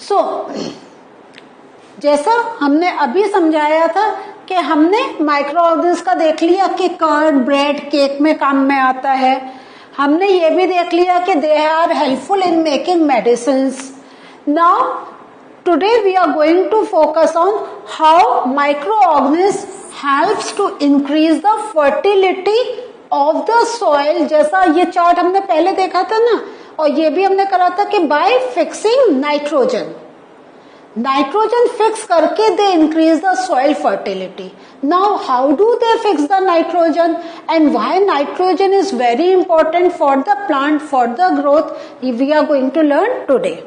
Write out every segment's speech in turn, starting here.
सो जैसा हमने अभी समझाया था कि हमने माइक्रो ऑर्गेनिज्म का देख लिया कि कर्ड, ब्रेड, केक में काम में आता है। हमने ये भी देख लिया कि they are helpful in making medicines. Now today we are going to focus on how microorganism helps to increase the fertility of the soil. जैसा ये चार्ट हमने पहले देखा था ना, और ये भी हमने करा था कि by fixing nitrogen, nitrogen fix करके they increase the soil fertility. Now how do they fix the nitrogen and why nitrogen is very important for the plant, for the growth, we are going to learn today.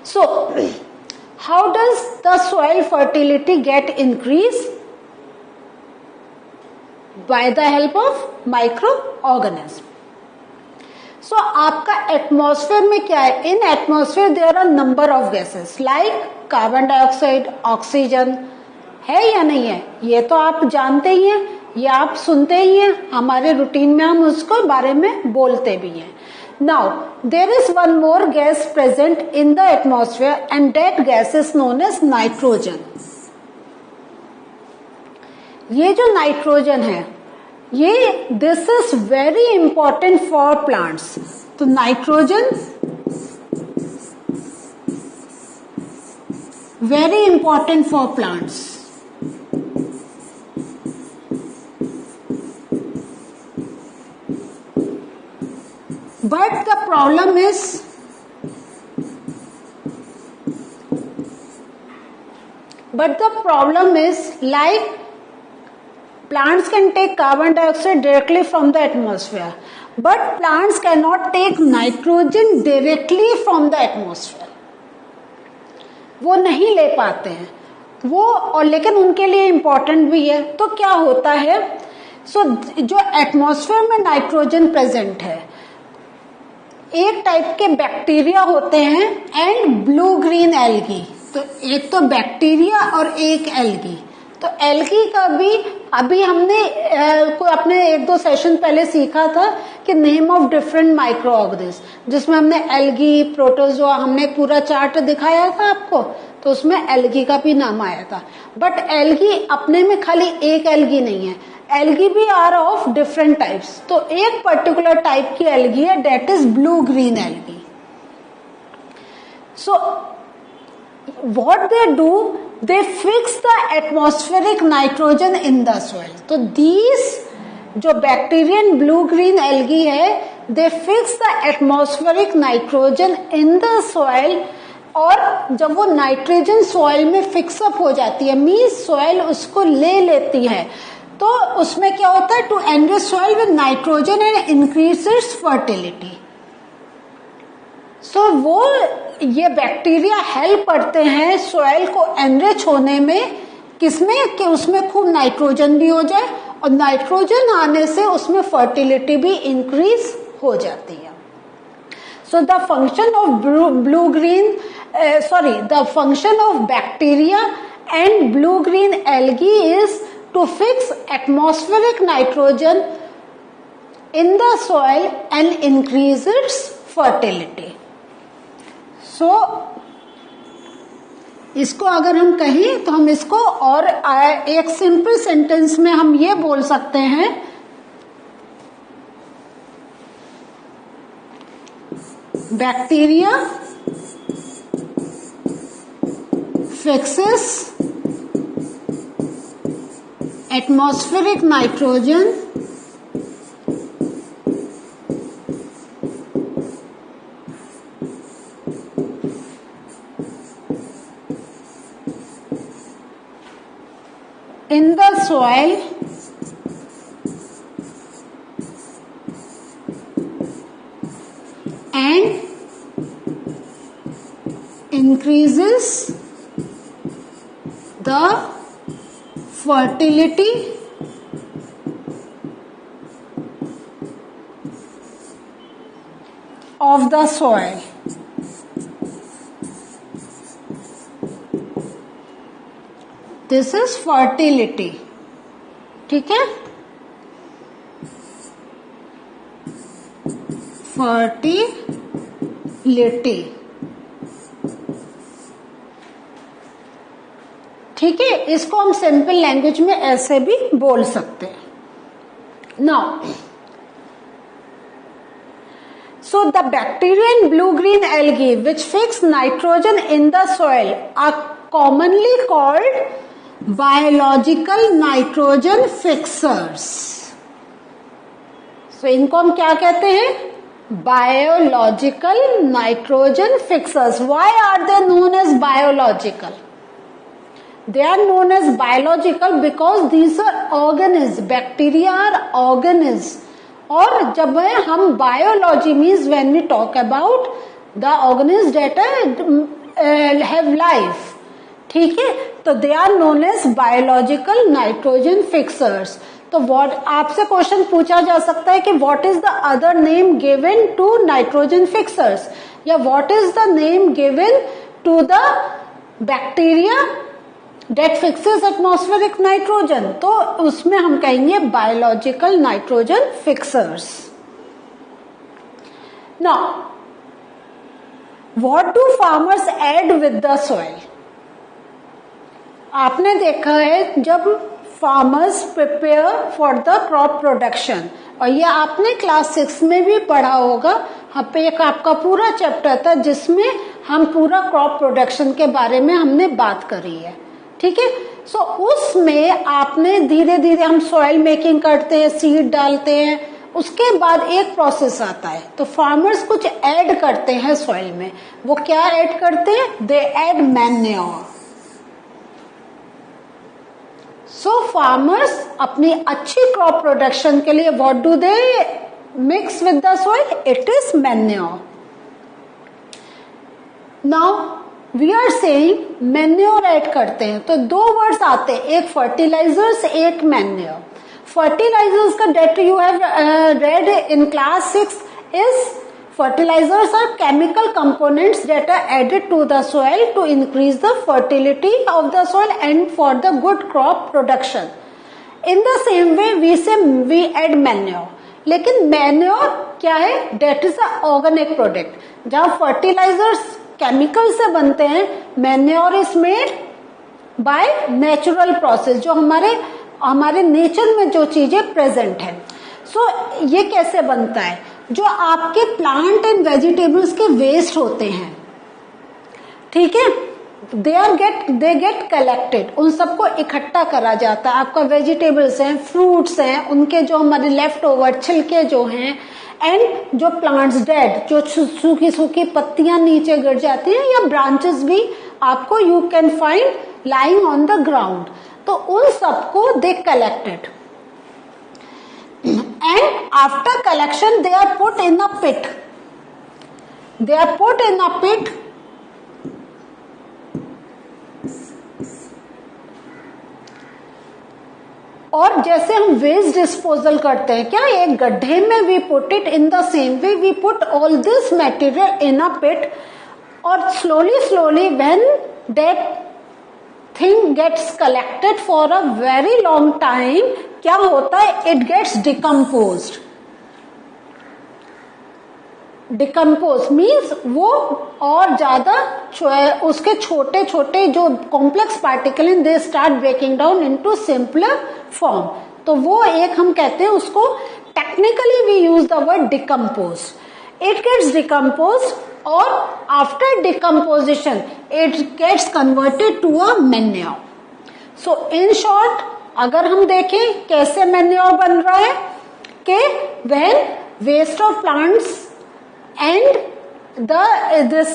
So how does the soil fertility get increase? By the help of micro organism. So आपका atmosphere में क्या है? In atmosphere there are number of gases like carbon dioxide, oxygen, है या नहीं है? ये तो आप जानते ही हैं, ये आप सुनते ही हैं, हमारे रूटीन में हम उसको बारे में बोलते भी हैं। Now there is one more gas present in the atmosphere and that gas is known as nitrogen. ये जो नाइट्रोजन है, ये this is very important for plants. तो nitrogen very important for plants. But the problem is like plants can take carbon dioxide directly from the atmosphere, but plants cannot take nitrogen directly from the atmosphere. वो नहीं ले पाते हैं वो, और लेकिन उनके लिए इम्पोर्टेंट भी है। तो क्या होता है? जो एटमॉस्फेयर में नाइट्रोजन प्रेजेंट है, एक टाइप के बैक्टीरिया होते हैं एंड ब्लू ग्रीन एल्गी। तो एक तो बैक्टीरिया और एक एल्गी। तो एल्गी का भी अभी हमने अपने 1-2 सेशन पहले सीखा था कि name of different micro organism, जिसमें हमने एल्गी, प्रोटोजोआ, हमने पूरा चार्ट दिखाया था आपको, तो उसमें एल्गी का भी नाम आया था। बट एल्गी अपने में खाली एक एल्गी नहीं है, एल्गी भी आर ऑफ डिफरेंट टाइप्स। तो एक पर्टिकुलर टाइप की एल्गी है, that is blue green algae. So what they do, they fix the atmospheric nitrogen in the soil. तो these जो बैक्टीरियन ब्लू ग्रीन एल्गी है, they fix the atmospheric nitrogen in the soil, और जब वो nitrogen soil में fix up हो जाती है, मीन्स सॉइल उसको ले लेती है, तो उसमें क्या होता है? To enrich soil with nitrogen and increase its fertility. So वो ये बैक्टीरिया हेल्प करते हैं सॉइल को एनरिच होने में, किसमें? कि उसमें खूब नाइट्रोजन भी हो जाए, और नाइट्रोजन आने से उसमें फर्टिलिटी भी इंक्रीज हो जाती है। So the function of the function of bacteria and blue green algae is to fix atmospheric nitrogen in the soil and increase its fertility. So इसको अगर हम कहें तो हम इसको और एक सिंपल सेंटेंस में हम ये बोल सकते हैं, bacteria fixes atmospheric nitrogen in the soil and increases the fertility of the soil. This is fertility. ठीक है, फर्टिलिटी। ठीक है, इसको हम सिंपल लैंग्वेज में ऐसे भी बोल सकते हैं. Now so the bacteria in blue-green algae which fix nitrogen in the soil are commonly called biological nitrogen fixers. So इनको हम क्या कहते हैं? Biological nitrogen fixers. Why are they known as biological? They are known as biological because these are organisms. Bacteria are organisms. और जब हम biology means when we talk about the organism that have life, ठीक है, तो they are known as biological nitrogen fixers. तो what आपसे question पूछा जा सकता है कि what is the other name given to nitrogen fixers, या what is the name given to the bacteria that fixes atmospheric nitrogen. तो उसमें हम कहेंगे biological nitrogen fixers. Now, what do farmers add with the soil? आपने देखा है जब farmers prepare for the crop production, और ये आपने क्लास 6 में भी पढ़ा होगा. यहाँ पे एक आपका पूरा चैप्टर था जिसमें हम पूरा क्रॉप प्रोडक्शन के बारे में हमने बात करी है, ठीक है. सो उसमें आपने धीरे धीरे हम सॉइल मेकिंग करते हैं, सीड डालते हैं, उसके बाद एक प्रोसेस आता है. तो फार्मर्स कुछ ऐड करते हैं सॉइल में. वो क्या ऐड करते हैं? They add manure. So farmers अपनी अच्छी क्रॉप प्रोडक्शन के लिए what do they mix with the soil? It is manure. Now we are saying manure add करते हैं तो दो वर्ड्स आते हैं, एक फर्टिलाइजर्स, एक मैन्योर. फर्टिलाइजर्स का that you have read in class 6 is fertilizers are chemical components that are added to the soil to increase the fertility of the soil and for the good crop production. In the same way we say we add manure. लेकिन manure क्या है? That is a organic product. जहां fertilizers chemical से बनते हैं, manure is made by natural process, जो हमारे nature में जो चीजें प्रेजेंट है. सो ये कैसे बनता है? जो आपके प्लांट एंड वेजिटेबल्स के वेस्ट होते हैं, ठीक है, दे गेट कलेक्टेड, उन सबको इकट्ठा करा जाता है. आपका वेजिटेबल्स हैं, फ्रूट्स हैं, उनके जो हमारे लेफ्ट ओवर छिलके जो हैं, एंड जो प्लांट्स डेड, जो सूखी सूखी पत्तियां नीचे गिर जाती हैं, या ब्रांचेस भी आपको you can find lying on the ground. तो उन सबको they collected and after collection they are put in a pit. They are put in a pit और जैसे हम वेस्ट डिस्पोजल करते हैं क्या, एक गड्ढे में we put it, in the same way we put all this material in a pit, और slowly when that thing gets collected for a very long time, क्या होता है? It gets decomposed. Decompose means वो और ज्यादा उसके छोटे छोटे जो complex particle in they start breaking down into simpler form. तो वो एक हम कहते हैं उसको, technically we use the word decompose. It gets decompose और after decomposition it gets converted to a manure. So in short अगर हम देखें कैसे मैन्योर बन रहा है, कि when waste of plants and this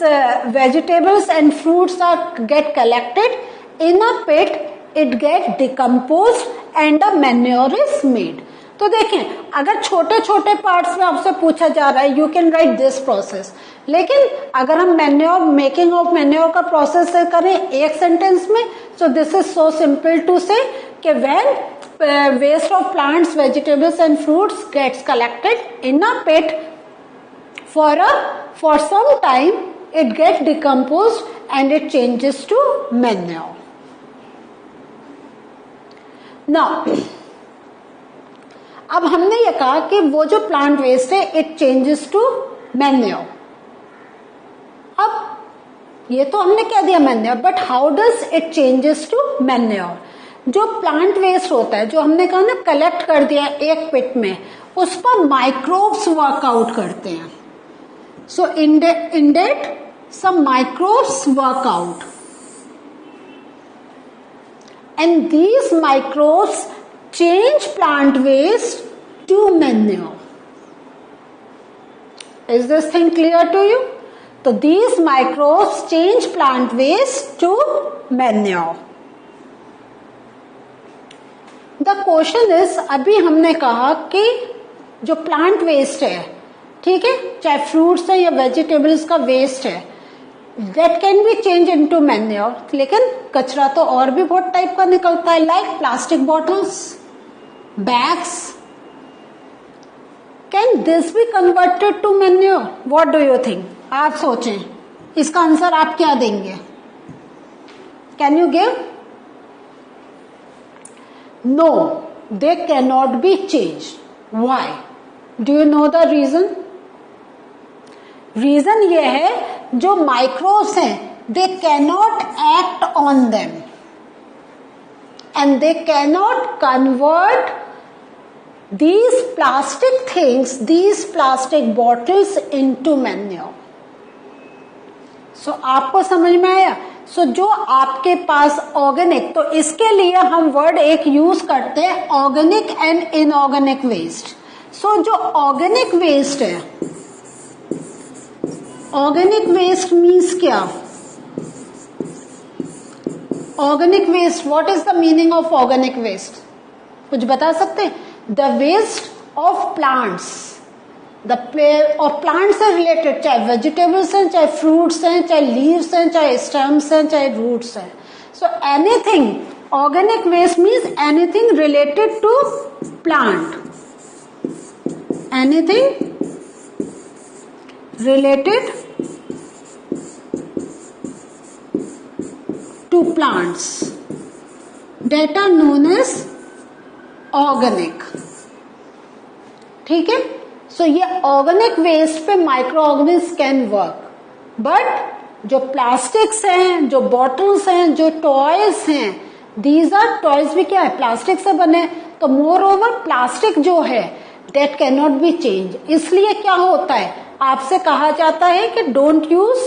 vegetables and fruits are get collected in a pit, it get decomposed and a manure is made. तो देखें अगर छोटे छोटे पार्ट्स में आपसे पूछा जा रहा है, you can write this process. लेकिन अगर हम मैन्योर, मेकिंग ऑफ मैन्योर का प्रोसेस करें एक सेंटेंस में, so this is so simple to say कि when waste of plants, vegetables and fruits gets collected in a pit, for some time it gets decomposed and it changes to manure. Now अब हमने ये कहा कि वो जो plant waste है it changes to manure. अब ये तो हमने कह दिया manure, but how does it changes to manure? जो प्लांट वेस्ट होता है, जो हमने कहा ना कलेक्ट कर दिया एक पिट में, उस पर माइक्रोब्स वर्कआउट करते हैं. सो इन date some microbes work out, and these microbes change plant waste to manure. Is this thing clear to you? So these microbes change plant waste to manure. The question is, अभी हमने कहा कि जो plant waste है, ठीक है, चाहे fruits है या वेजिटेबल्स का वेस्ट है, that can be changed into manure. लेकिन कचरा तो और भी बहुत टाइप का निकलता है, like plastic bottles, bags. Can this be converted to manure? What do you think? आप सोचें, इसका आंसर आप क्या देंगे? Can you give? No, they can not be change. Why? Do you know the reason? Reason ये है, जो microbes हैं, they cannot act on them and they cannot convert these plastic things, these plastic bottles into manure. So आपको समझ में आया? So जो आपके पास ऑर्गेनिक, तो इसके लिए हम वर्ड एक यूज करते हैं, organic and inorganic waste. So जो ऑर्गेनिक वेस्ट है, ऑर्गेनिक वेस्ट मीन्स क्या? Organic waste, what is the meaning of organic waste? कुछ बता सकते हैं? द वेस्ट ऑफ प्लांट्स, और प्लांट से रिलेटेड, चाहे वेजिटेबल्स हैं, चाहे फ्रूट्स हैं, चाहे लीव्स हैं, चाहे स्टेम्स हैं, चाहे रूट्स हैं. So anything, organic waste means anything related to plant, anything related to plants that are known as organic. ठीक है? सो ये ऑर्गेनिक वेस्ट पे micro organism can work, but जो प्लास्टिक्स हैं, जो बॉटल्स हैं, जो टॉयज हैं, दीज आर, टॉयज भी क्या है? प्लास्टिक से बने. तो मोर ओवर प्लास्टिक जो है, that can not be change. इसलिए क्या होता है, आपसे कहा जाता है कि don't use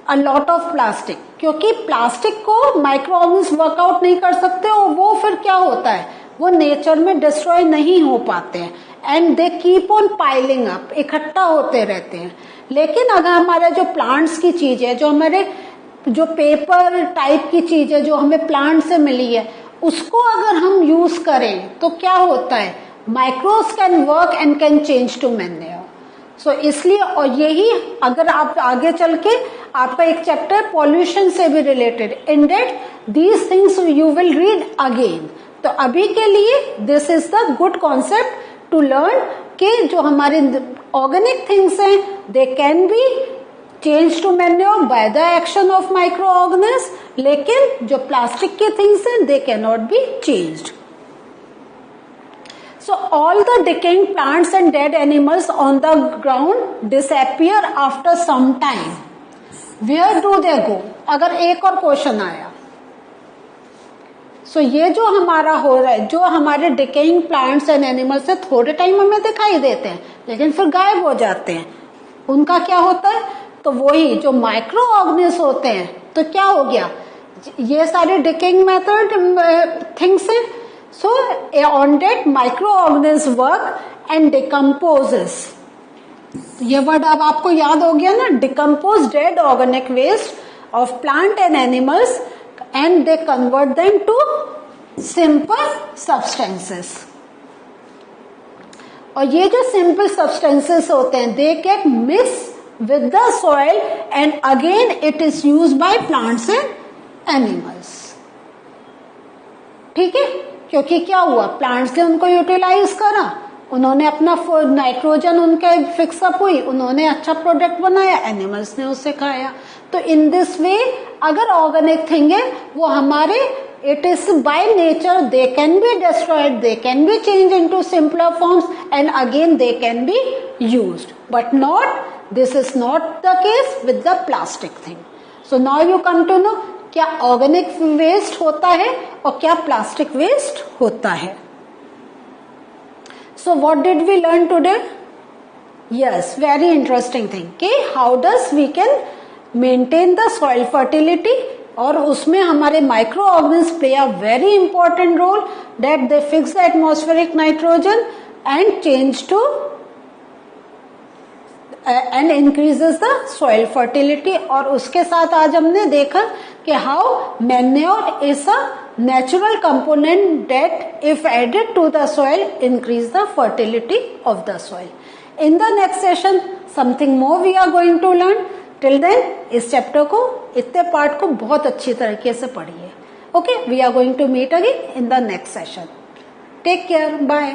a lot of plastic, क्योंकि प्लास्टिक को माइक्रो ऑर्गेनिज्म वर्कआउट नहीं कर सकते और वो फिर क्या होता है, वो नेचर में डिस्ट्रॉय नहीं हो पाते हैं, and they keep on piling up, इकट्ठा होते रहते हैं. लेकिन अगर हमारे जो प्लांट्स की चीज है, जो हमारे जो पेपर टाइप की चीज है, जो हमें प्लांट से मिली है, उसको अगर हम यूज करें तो क्या होता है, micros can work and can change to manure. So इसलिए, और यही अगर आप आगे चल के आपका एक चैप्टर पॉल्यूशन से भी related, in that these things you will read again. तो अभी के लिए this is the good concept to learn कि जो हमारे ऑर्गेनिक थिंग्स हैं, they can be change to manure by the action of micro organism, लेकिन जो प्लास्टिक के थिंग्स हैं, they can not be changed. So all the decaying plants and dead animals on the ground disappear after some time. Where do they go? अगर एक और question आया, सो ये जो हमारा हो रहा है, जो हमारे डिकेइंग प्लांट्स एंड एनिमल्स है, थोड़े टाइम हमें दिखाई देते हैं लेकिन फिर गायब हो जाते हैं. उनका क्या होता है? तो वही जो माइक्रो ऑर्गेनिज्म होते हैं, तो क्या हो गया, ये सारे डिकेइंग मेथड थिंग्स हैं. So on that microorganisms work and decomposes. ये वर्ड अब आपको याद हो गया ना, decompose dead organic waste of plant and animals and they convert them to simple substances. और ये जो simple substances होते हैं, they get mixed with the soil and again it is used by plants and animals. ठीक है? क्योंकि क्या हुआ, प्लांट्स ने उनको यूटिलाइज करा, उन्होंने अपना नाइट्रोजन उनके फिक्सअप हुई, उन्होंने अच्छा प्रोडक्ट बनाया, एनिमल्स ने उसे खाया. तो इन दिस वे अगर ऑर्गेनिक थिंग है, वो हमारे, it is by nature, they can be destroyed, they can be change into simpler forms and again they can be used, but not, this is not the case with the plastic thing. So now you come to know क्या organic waste होता है और क्या plastic waste होता है. So what did we learn today? Yes, very interesting thing कि how does we can maintain the soil fertility, और उसमें हमारे microorganism play a very important role that they fix the atmospheric nitrogen and change to and increases the soil fertility. और उसके साथ आज हमने देखा कि how manure is a natural component that if added to the soil increase the fertility of the soil. In the next session something more we are going to learn. Till then इस chapter को, इतने part को बहुत अच्छी तरीके से पढ़िए. Okay, we are going to meet again in the next session. Take care, bye.